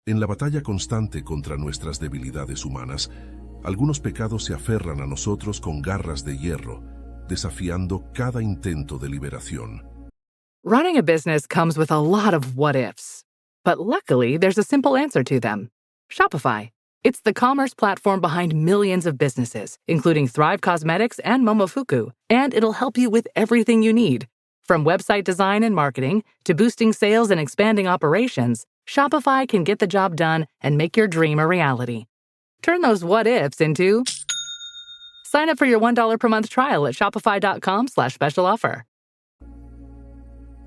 En la batalla constante contra nuestras debilidades humanas, algunos pecados se aferran a nosotros con garras de hierro, desafiando cada intento de liberación. Running a business comes with a lot of what-ifs. But luckily, there's a simple answer to them. Shopify. It's the commerce platform behind millions of businesses, including Thrive Cosmetics and Momofuku, and it'll help you with everything you need. From website design and marketing to boosting sales and expanding operations, Shopify can get the job done and make your dream a reality. Turn those what-ifs into... Sign up for your $1 per month trial at shopify.com/special offer.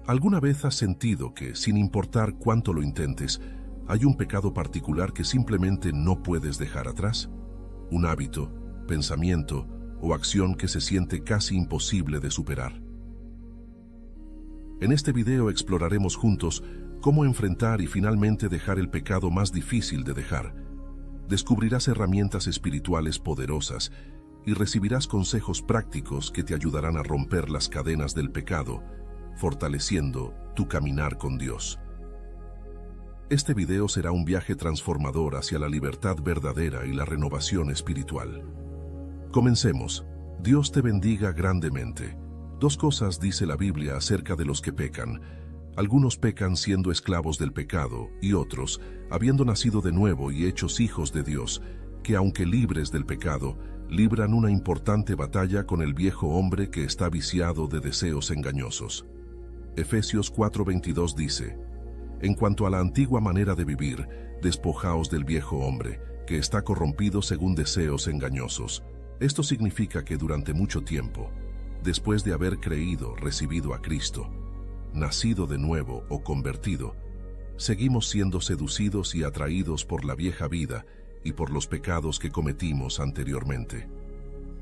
¿Alguna vez has sentido que, sin importar cuánto lo intentes, hay un pecado particular que simplemente no puedes dejar atrás? Un hábito, pensamiento o acción que se siente casi imposible de superar. En este video exploraremos juntos cómo enfrentar y finalmente dejar el pecado más difícil de dejar. Descubrirás herramientas espirituales poderosas y recibirás consejos prácticos que te ayudarán a romper las cadenas del pecado, fortaleciendo tu caminar con Dios. Este video será un viaje transformador hacia la libertad verdadera y la renovación espiritual. Comencemos. Dios te bendiga grandemente. Dos cosas dice la Biblia acerca de los que pecan. Algunos pecan siendo esclavos del pecado y otros, habiendo nacido de nuevo y hechos hijos de Dios, que aunque libres del pecado, libran una importante batalla con el viejo hombre que está viciado de deseos engañosos. Efesios 4:22 dice: En cuanto a la antigua manera de vivir, despojaos del viejo hombre, que está corrompido según deseos engañosos. Esto significa que durante mucho tiempo, después de haber creído, recibido a Cristo, nacido de nuevo o convertido, seguimos siendo seducidos y atraídos por la vieja vida y por los pecados que cometimos anteriormente.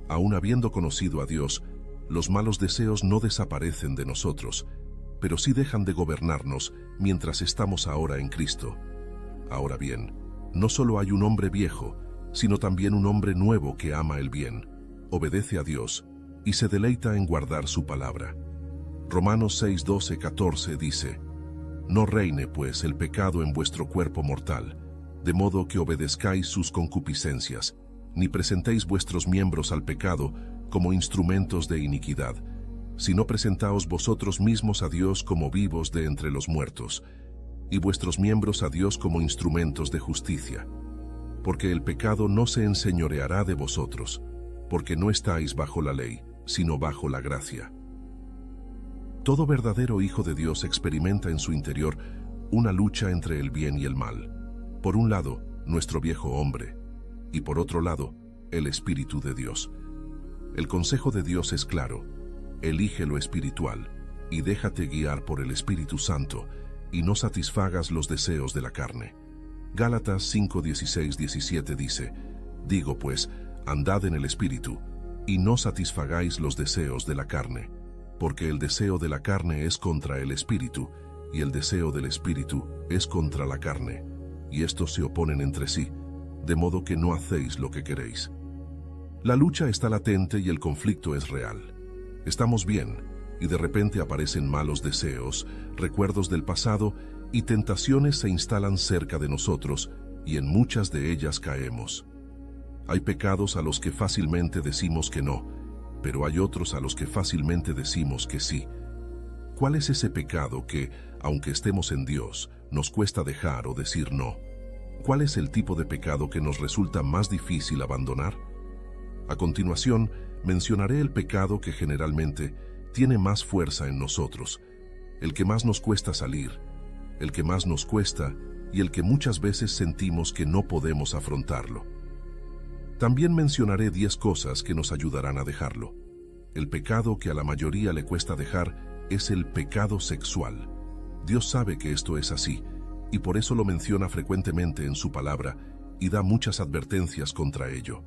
Aun habiendo conocido a Dios, los malos deseos no desaparecen de nosotros, pero sí dejan de gobernarnos mientras estamos ahora en Cristo. Ahora bien, no solo hay un hombre viejo, sino también un hombre nuevo que ama el bien, obedece a Dios y se deleita en guardar su palabra. Romanos 6:12-14 dice: No reine, pues, el pecado en vuestro cuerpo mortal, de modo que obedezcáis sus concupiscencias, ni presentéis vuestros miembros al pecado como instrumentos de iniquidad, sino presentaos vosotros mismos a Dios como vivos de entre los muertos, y vuestros miembros a Dios como instrumentos de justicia. Porque el pecado no se enseñoreará de vosotros, porque no estáis bajo la ley, sino bajo la gracia. Todo verdadero hijo de Dios experimenta en su interior una lucha entre el bien y el mal. Por un lado, nuestro viejo hombre, y por otro lado, el Espíritu de Dios. El consejo de Dios es claro: elige lo espiritual y déjate guiar por el Espíritu Santo, y no satisfagas los deseos de la carne. Gálatas 5:16-17 dice: Digo pues, andad en el Espíritu, y no satisfagáis los deseos de la carne, porque el deseo de la carne es contra el Espíritu, y el deseo del Espíritu es contra la carne, y estos se oponen entre sí, de modo que no hacéis lo que queréis. La lucha está latente y el conflicto es real. Estamos bien, y de repente aparecen malos deseos, recuerdos del pasado, y tentaciones se instalan cerca de nosotros, y en muchas de ellas caemos. Hay pecados a los que fácilmente decimos que no, pero hay otros a los que fácilmente decimos que sí. ¿Cuál es ese pecado que, aunque estemos en Dios, nos cuesta dejar o decir no? ¿Cuál es el tipo de pecado que nos resulta más difícil abandonar? A continuación, mencionaré el pecado que generalmente tiene más fuerza en nosotros, el que más nos cuesta salir, el que más nos cuesta y el que muchas veces sentimos que no podemos afrontarlo. También mencionaré 10 cosas que nos ayudarán a dejarlo. El pecado que a la mayoría le cuesta dejar es el pecado sexual. Dios sabe que esto es así, y por eso lo menciona frecuentemente en su palabra y da muchas advertencias contra ello.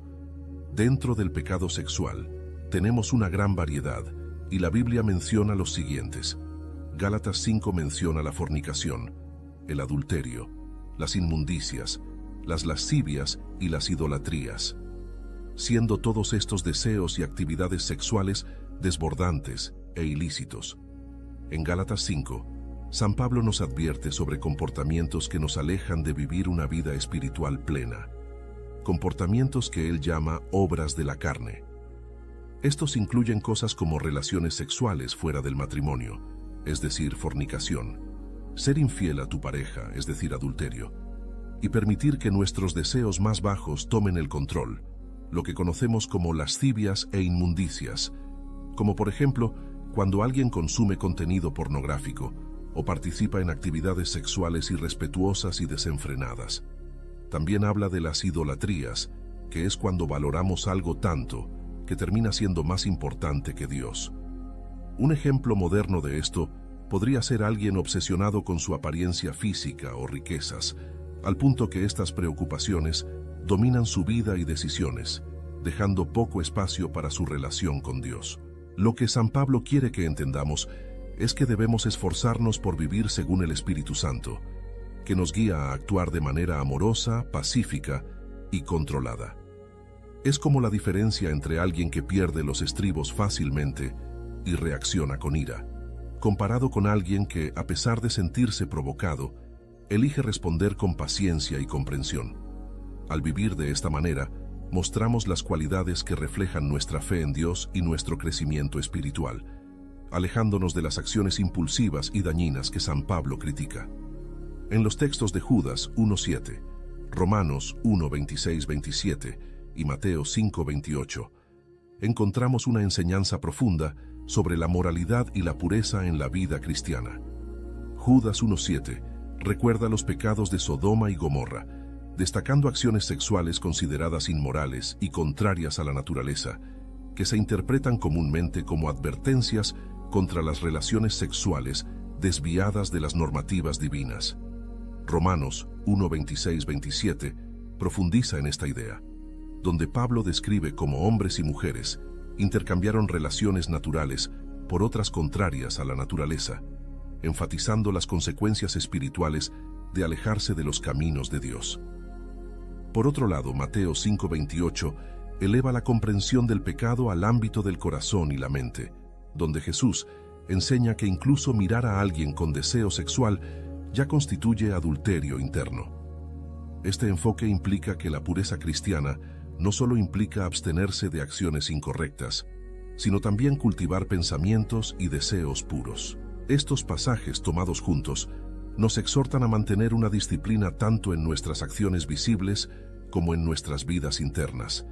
Dentro del pecado sexual, tenemos una gran variedad, y la Biblia menciona los siguientes. Gálatas 5 menciona la fornicación, el adulterio, las inmundicias, las lascivias y las idolatrías, siendo todos estos deseos y actividades sexuales desbordantes e ilícitos. En Gálatas 5, San Pablo nos advierte sobre comportamientos que nos alejan de vivir una vida espiritual plena, comportamientos que él llama obras de la carne. Estos incluyen cosas como relaciones sexuales fuera del matrimonio, es decir, fornicación, ser infiel a tu pareja, es decir, adulterio, y permitir que nuestros deseos más bajos tomen el control, lo que conocemos como lascivias e inmundicias, como por ejemplo, cuando alguien consume contenido pornográfico o participa en actividades sexuales irrespetuosas y desenfrenadas. También habla de las idolatrías, que es cuando valoramos algo tanto que termina siendo más importante que Dios. Un ejemplo moderno de esto podría ser alguien obsesionado con su apariencia física o riquezas, al punto que estas preocupaciones dominan su vida y decisiones, dejando poco espacio para su relación con Dios. Lo que San Pablo quiere que entendamos es que debemos esforzarnos por vivir según el Espíritu Santo, que nos guía a actuar de manera amorosa, pacífica y controlada. Es como la diferencia entre alguien que pierde los estribos fácilmente y reacciona con ira, comparado con alguien que, a pesar de sentirse provocado, elige responder con paciencia y comprensión. Al vivir de esta manera, mostramos las cualidades que reflejan nuestra fe en Dios y nuestro crecimiento espiritual, alejándonos de las acciones impulsivas y dañinas que San Pablo critica. En los textos de Judas 1:7, Romanos 1:26-27 y Mateo 5:28, encontramos una enseñanza profunda sobre la moralidad y la pureza en la vida cristiana. Judas 1:7 recuerda los pecados de Sodoma y Gomorra, destacando acciones sexuales consideradas inmorales y contrarias a la naturaleza, que se interpretan comúnmente como advertencias contra las relaciones sexuales desviadas de las normativas divinas. Romanos 1:26-27 profundiza en esta idea, donde Pablo describe cómo hombres y mujeres intercambiaron relaciones naturales por otras contrarias a la naturaleza, enfatizando las consecuencias espirituales de alejarse de los caminos de Dios. Por otro lado, Mateo 5:28 eleva la comprensión del pecado al ámbito del corazón y la mente, donde Jesús enseña que incluso mirar a alguien con deseo sexual ya constituye adulterio interno. Este enfoque implica que la pureza cristiana no solo implica abstenerse de acciones incorrectas, sino también cultivar pensamientos y deseos puros. Estos pasajes tomados juntos nos exhortan a mantener una disciplina tanto en nuestras acciones visibles como en nuestras vidas internas.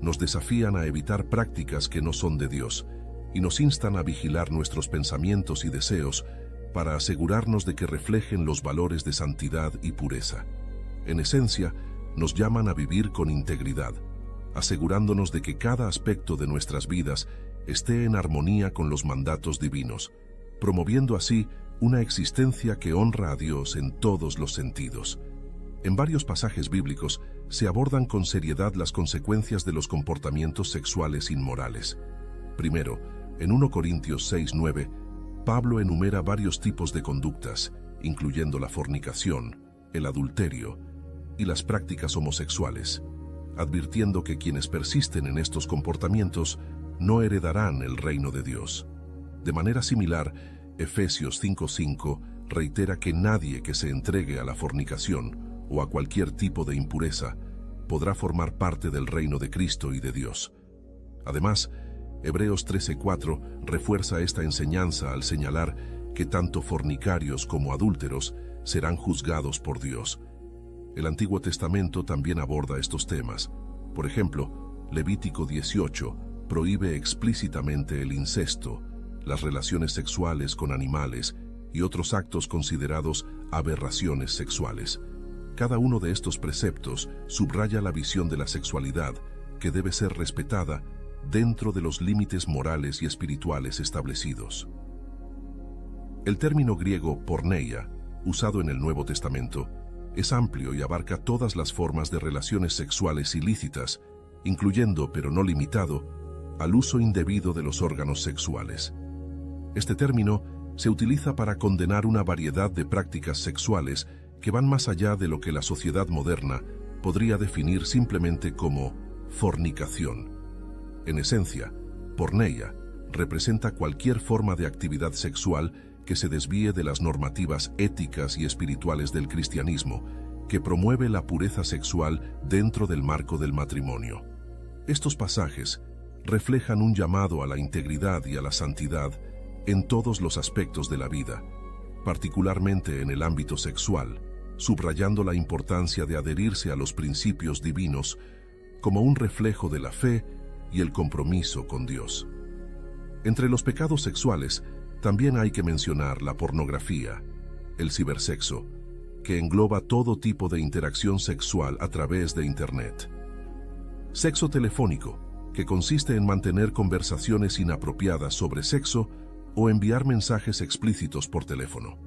Nos desafían a evitar prácticas que no son de Dios y nos instan a vigilar nuestros pensamientos y deseos para asegurarnos de que reflejen los valores de santidad y pureza. En esencia, nos llaman a vivir con integridad, asegurándonos de que cada aspecto de nuestras vidas esté en armonía con los mandatos divinos, promoviendo así una existencia que honra a Dios en todos los sentidos. En varios pasajes bíblicos se abordan con seriedad las consecuencias de los comportamientos sexuales inmorales. Primero, en 1 Corintios 6:9, Pablo enumera varios tipos de conductas, incluyendo la fornicación, el adulterio y las prácticas homosexuales, advirtiendo que quienes persisten en estos comportamientos no heredarán el reino de Dios. De manera similar, Efesios 5:5 reitera que nadie que se entregue a la fornicación o a cualquier tipo de impureza podrá formar parte del reino de Cristo y de Dios. Además, Hebreos 13:4 refuerza esta enseñanza al señalar que tanto fornicarios como adúlteros serán juzgados por Dios. El Antiguo Testamento también aborda estos temas. Por ejemplo, Levítico 18 prohíbe explícitamente el incesto, las relaciones sexuales con animales y otros actos considerados aberraciones sexuales. Cada uno de estos preceptos subraya la visión de la sexualidad que debe ser respetada dentro de los límites morales y espirituales establecidos. El término griego porneia, usado en el Nuevo Testamento, es amplio y abarca todas las formas de relaciones sexuales ilícitas, incluyendo, pero no limitado, al uso indebido de los órganos sexuales. Este término se utiliza para condenar una variedad de prácticas sexuales que van más allá de lo que la sociedad moderna podría definir simplemente como fornicación. En esencia, porneia representa cualquier forma de actividad sexual que se desvíe de las normativas éticas y espirituales del cristianismo, que promueve la pureza sexual dentro del marco del matrimonio. Estos pasajes reflejan un llamado a la integridad y a la santidad en todos los aspectos de la vida, particularmente en el ámbito sexual, subrayando la importancia de adherirse a los principios divinos como un reflejo de la fe y el compromiso con Dios. Entre los pecados sexuales, también hay que mencionar la pornografía, el cibersexo, que engloba todo tipo de interacción sexual a través de Internet. Sexo telefónico, que consiste en mantener conversaciones inapropiadas sobre sexo o enviar mensajes explícitos por teléfono.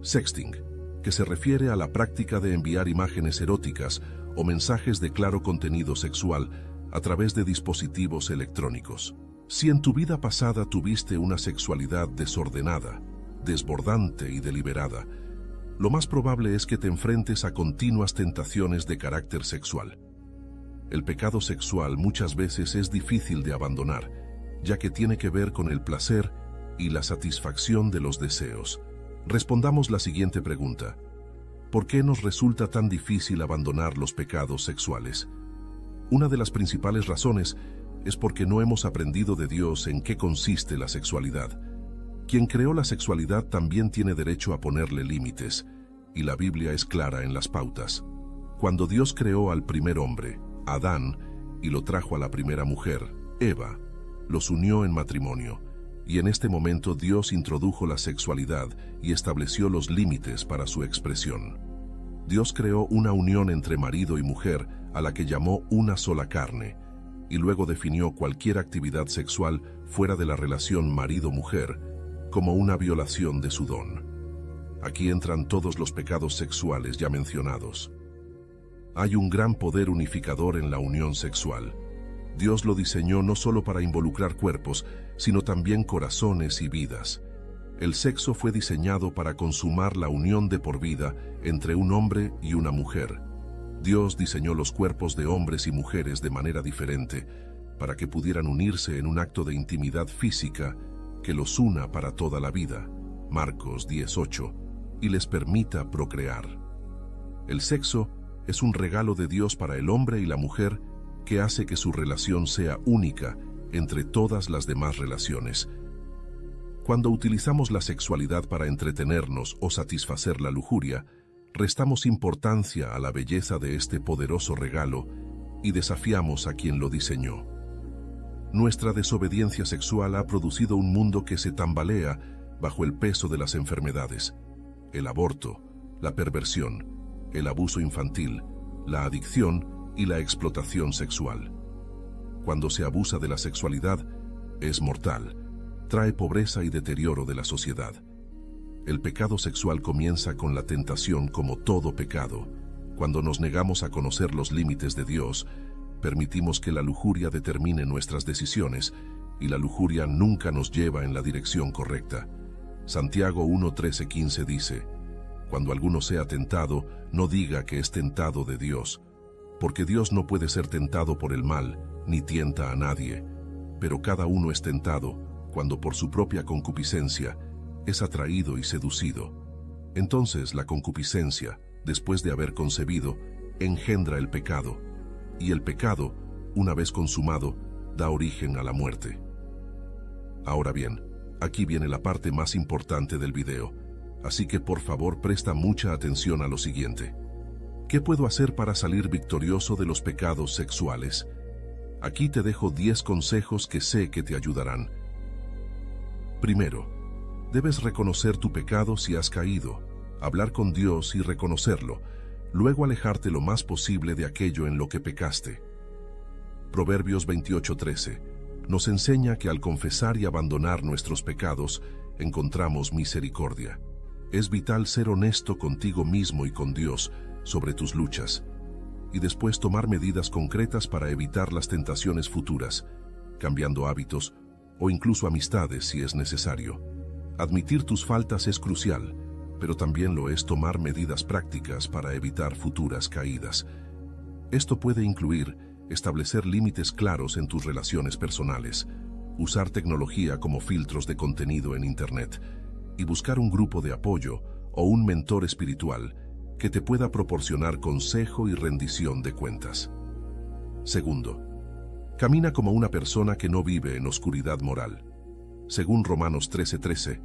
Sexting, que se refiere a la práctica de enviar imágenes eróticas o mensajes de claro contenido sexual a través de dispositivos electrónicos. Si en tu vida pasada tuviste una sexualidad desordenada, desbordante y deliberada, lo más probable es que te enfrentes a continuas tentaciones de carácter sexual. El pecado sexual muchas veces es difícil de abandonar, ya que tiene que ver con el placer y la satisfacción de los deseos. Respondamos la siguiente pregunta: ¿por qué nos resulta tan difícil abandonar los pecados sexuales? Una de las principales razones es porque no hemos aprendido de Dios en qué consiste la sexualidad. Quien creó la sexualidad también tiene derecho a ponerle límites, y la Biblia es clara en las pautas. Cuando Dios creó al primer hombre, Adán, y lo trajo a la primera mujer, Eva, los unió en matrimonio, y en este momento Dios introdujo la sexualidad y estableció los límites para su expresión. Dios creó una unión entre marido y mujer a la que llamó una sola carne, y luego definió cualquier actividad sexual fuera de la relación marido-mujer como una violación de su don. Aquí entran todos los pecados sexuales ya mencionados. Hay un gran poder unificador en la unión sexual. Dios lo diseñó no solo para involucrar cuerpos, sino también corazones y vidas. El sexo fue diseñado para consumar la unión de por vida entre un hombre y una mujer. Dios diseñó los cuerpos de hombres y mujeres de manera diferente para que pudieran unirse en un acto de intimidad física que los una para toda la vida, Marcos 10:8, y les permita procrear. El sexo es un regalo de Dios para el hombre y la mujer que hace que su relación sea única entre todas las demás relaciones. Cuando utilizamos la sexualidad para entretenernos o satisfacer la lujuria, restamos importancia a la belleza de este poderoso regalo y desafiamos a quien lo diseñó. Nuestra desobediencia sexual ha producido un mundo que se tambalea bajo el peso de las enfermedades, el aborto, la perversión, el abuso infantil, la adicción y la explotación sexual. Cuando se abusa de la sexualidad, es mortal, trae pobreza y deterioro de la sociedad. El pecado sexual comienza con la tentación como todo pecado. Cuando nos negamos a conocer los límites de Dios, permitimos que la lujuria determine nuestras decisiones, y la lujuria nunca nos lleva en la dirección correcta. Santiago 1:13-15 dice: cuando alguno sea tentado, no diga que es tentado de Dios, porque Dios no puede ser tentado por el mal, ni tienta a nadie, pero cada uno es tentado cuando por su propia concupiscencia es atraído y seducido. Entonces la concupiscencia, después de haber concebido, engendra el pecado, y el pecado, una vez consumado, da origen a la muerte. Ahora bien, aquí viene la parte más importante del video, así que por favor presta mucha atención a lo siguiente. ¿Qué puedo hacer para salir victorioso de los pecados sexuales? Aquí te dejo 10 consejos que sé que te ayudarán. Primero, debes reconocer tu pecado si has caído, hablar con Dios y reconocerlo, luego alejarte lo más posible de aquello en lo que pecaste. Proverbios 28:13 nos enseña que al confesar y abandonar nuestros pecados, encontramos misericordia. Es vital ser honesto contigo mismo y con Dios sobre tus luchas, y después tomar medidas concretas para evitar las tentaciones futuras, cambiando hábitos o incluso amistades si es necesario. Admitir tus faltas es crucial, pero también lo es tomar medidas prácticas para evitar futuras caídas. Esto puede incluir establecer límites claros en tus relaciones personales, usar tecnología como filtros de contenido en Internet, y buscar un grupo de apoyo o un mentor espiritual que te pueda proporcionar consejo y rendición de cuentas. Segundo, camina como una persona que no vive en oscuridad moral. Según Romanos 13:13,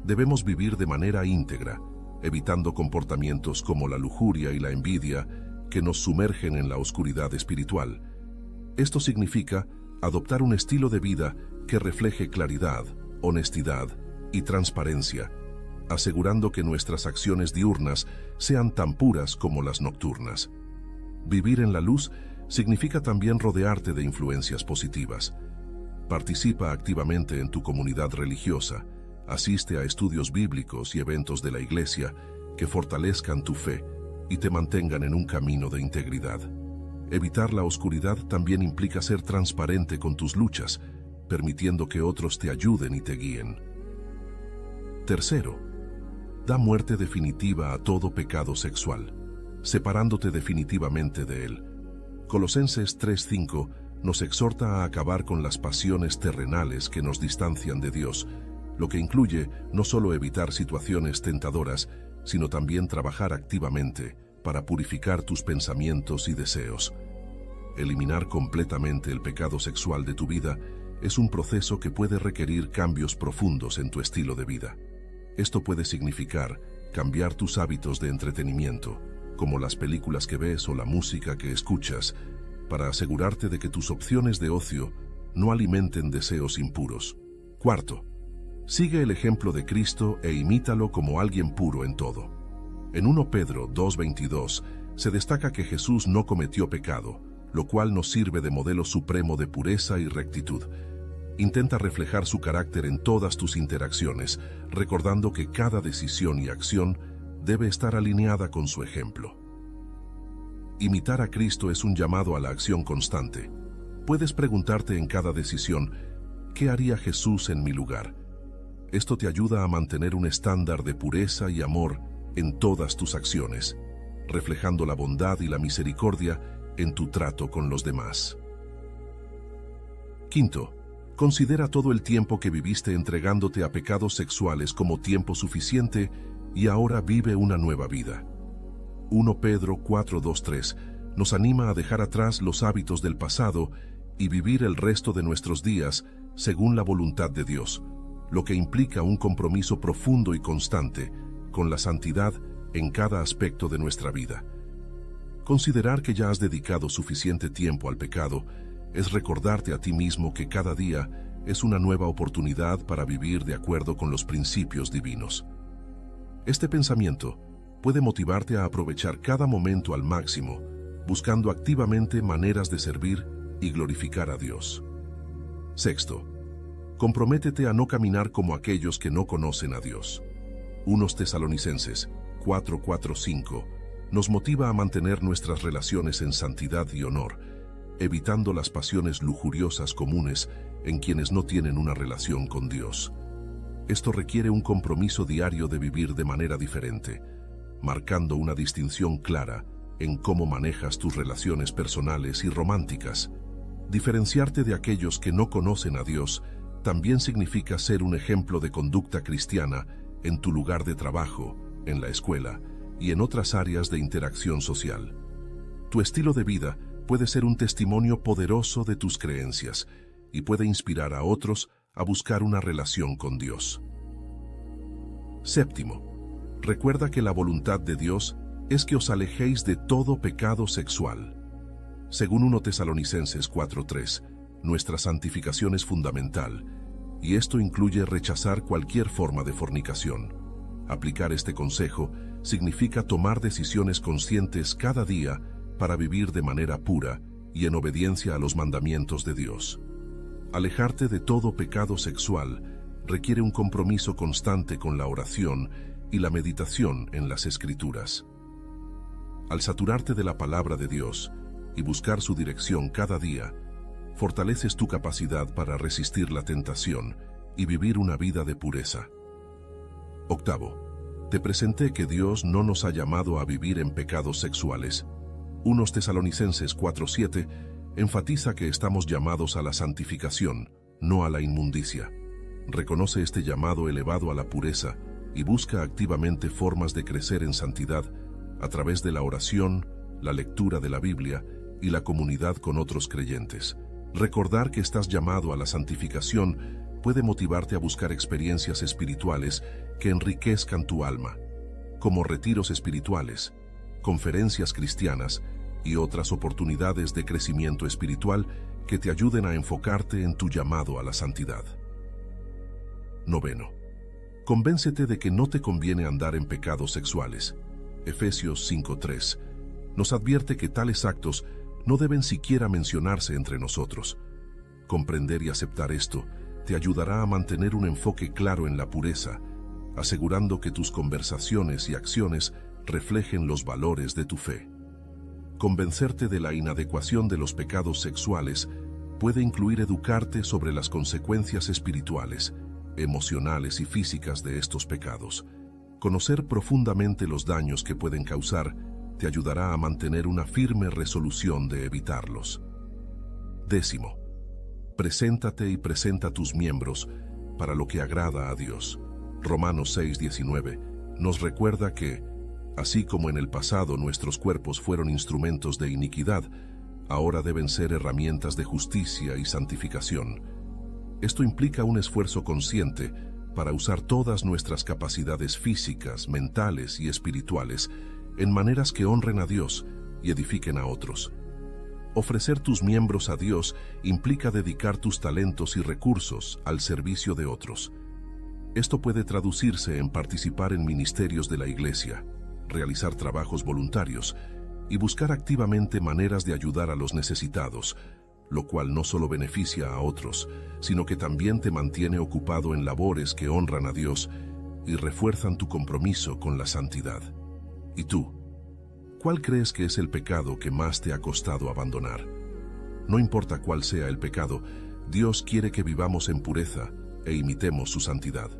debemos vivir de manera íntegra, evitando comportamientos como la lujuria y la envidia que nos sumergen en la oscuridad espiritual. Esto significa adoptar un estilo de vida que refleje claridad, honestidad y transparencia, asegurando que nuestras acciones diurnas sean tan puras como las nocturnas. Vivir en la luz significa también rodearte de influencias positivas. Participa activamente en tu comunidad religiosa, asiste a estudios bíblicos y eventos de la iglesia que fortalezcan tu fe y te mantengan en un camino de integridad. Evitar la oscuridad también implica ser transparente con tus luchas, permitiendo que otros te ayuden y te guíen. Tercero, da muerte definitiva a todo pecado sexual, separándote definitivamente de él. Colosenses 3:5 nos exhorta a acabar con las pasiones terrenales que nos distancian de Dios, lo que incluye no solo evitar situaciones tentadoras, sino también trabajar activamente para purificar tus pensamientos y deseos. Eliminar completamente el pecado sexual de tu vida es un proceso que puede requerir cambios profundos en tu estilo de vida. Esto puede significar cambiar tus hábitos de entretenimiento, como las películas que ves o la música que escuchas, para asegurarte de que tus opciones de ocio no alimenten deseos impuros. Cuarto, sigue el ejemplo de Cristo e imítalo como alguien puro en todo. En 1 Pedro 2:22 se destaca que Jesús no cometió pecado, lo cual nos sirve de modelo supremo de pureza y rectitud. Intenta reflejar su carácter en todas tus interacciones, recordando que cada decisión y acción debe estar alineada con su ejemplo. Imitar a Cristo es un llamado a la acción constante. Puedes preguntarte en cada decisión, ¿qué haría Jesús en mi lugar? Esto te ayuda a mantener un estándar de pureza y amor en todas tus acciones, reflejando la bondad y la misericordia en tu trato con los demás. Quinto, considera todo el tiempo que viviste entregándote a pecados sexuales como tiempo suficiente y ahora vive una nueva vida. 1 Pedro 4:2-3 nos anima a dejar atrás los hábitos del pasado y vivir el resto de nuestros días según la voluntad de Dios, lo que implica un compromiso profundo y constante con la santidad en cada aspecto de nuestra vida. Considerar que ya has dedicado suficiente tiempo al pecado es recordarte a ti mismo que cada día es una nueva oportunidad para vivir de acuerdo con los principios divinos. Este pensamiento puede motivarte a aprovechar cada momento al máximo, buscando activamente maneras de servir y glorificar a Dios. Sexto, comprométete a no caminar como aquellos que no conocen a Dios. 1 Tesalonicenses 4:4-5 nos motiva a mantener nuestras relaciones en santidad y honor, evitando las pasiones lujuriosas comunes en quienes no tienen una relación con Dios. Esto requiere un compromiso diario de vivir de manera diferente, marcando una distinción clara en cómo manejas tus relaciones personales y románticas. Diferenciarte de aquellos que no conocen a Dios también significa ser un ejemplo de conducta cristiana en tu lugar de trabajo, en la escuela y en otras áreas de interacción social. Tu estilo de vida puede ser un testimonio poderoso de tus creencias y puede inspirar a otros a buscar una relación con Dios. Séptimo, recuerda que la voluntad de Dios es que os alejéis de todo pecado sexual. Según 1 Tesalonicenses 4:3, nuestra santificación es fundamental, y esto incluye rechazar cualquier forma de fornicación. Aplicar este consejo significa tomar decisiones conscientes cada día para vivir de manera pura y en obediencia a los mandamientos de Dios. Alejarte de todo pecado sexual requiere un compromiso constante con la oración y la meditación en las Escrituras. Al saturarte de la palabra de Dios y buscar su dirección cada día, fortaleces tu capacidad para resistir la tentación y vivir una vida de pureza. Octavo, te presenté que Dios no nos ha llamado a vivir en pecados sexuales. 1 Tesalonicenses 4:7 enfatiza que estamos llamados a la santificación, no a la inmundicia. Reconoce este llamado elevado a la pureza y busca activamente formas de crecer en santidad a través de la oración, la lectura de la Biblia y la comunidad con otros creyentes. Recordar que estás llamado a la santificación puede motivarte a buscar experiencias espirituales que enriquezcan tu alma, como retiros espirituales, conferencias cristianas y otras oportunidades de crecimiento espiritual que te ayuden a enfocarte en tu llamado a la santidad. 9. Convéncete de que no te conviene andar en pecados sexuales. Efesios 5:3 nos advierte que tales actos no deben siquiera mencionarse entre nosotros. Comprender y aceptar esto te ayudará a mantener un enfoque claro en la pureza, asegurando que tus conversaciones y acciones reflejen los valores de tu fe. Convencerte de la inadecuación de los pecados sexuales puede incluir educarte sobre las consecuencias espirituales, emocionales y físicas de estos pecados. Conocer profundamente los daños que pueden causar te ayudará a mantener una firme resolución de evitarlos. 10. Preséntate y presenta tus miembros para lo que agrada a Dios. Romanos 6:19 nos recuerda que, así como en el pasado nuestros cuerpos fueron instrumentos de iniquidad, ahora deben ser herramientas de justicia y santificación. Esto implica un esfuerzo consciente para usar todas nuestras capacidades físicas, mentales y espirituales en maneras que honren a Dios y edifiquen a otros. Ofrecer tus miembros a Dios implica dedicar tus talentos y recursos al servicio de otros. Esto puede traducirse en participar en ministerios de la iglesia, realizar trabajos voluntarios y buscar activamente maneras de ayudar a los necesitados, lo cual no solo beneficia a otros, sino que también te mantiene ocupado en labores que honran a Dios y refuerzan tu compromiso con la santidad. ¿Y tú? ¿Cuál crees que es el pecado que más te ha costado abandonar? No importa cuál sea el pecado, Dios quiere que vivamos en pureza e imitemos su santidad.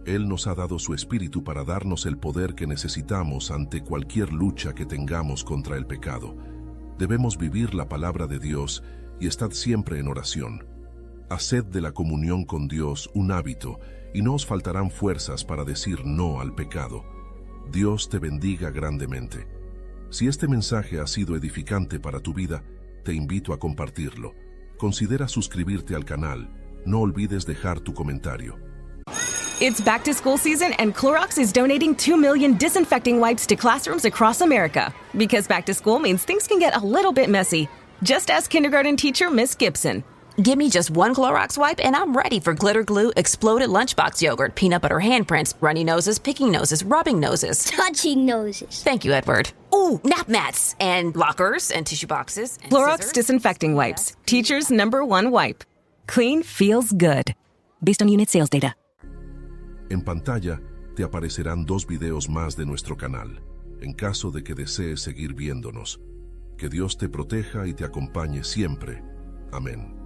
Él nos ha dado su Espíritu para darnos el poder que necesitamos ante cualquier lucha que tengamos contra el pecado. Debemos vivir la palabra de Dios y estad siempre en oración. Haced de la comunión con Dios un hábito y no os faltarán fuerzas para decir no al pecado. Dios te bendiga grandemente. Si este mensaje ha sido edificante para tu vida, te invito a compartirlo. Considera suscribirte al canal. No olvides dejar tu comentario. It's back to school season and Clorox is donating 2 million disinfecting wipes to classrooms across America. Because back to school means things can get a little bit messy. Just ask kindergarten teacher Miss Gibson. Give me just one Clorox wipe and I'm ready for glitter glue, exploded lunchbox yogurt, peanut butter handprints, runny noses, picking noses, rubbing noses. Touching noses. Thank you, Edward. Ooh, nap mats and lockers and tissue boxes. And Clorox scissors. disinfecting wipes. Teacher's #1 wipe. Clean feels good. Based on unit sales data. En pantalla te aparecerán 2 videos más de nuestro canal, en caso de que desees seguir viéndonos. Que Dios te proteja y te acompañe siempre. Amén.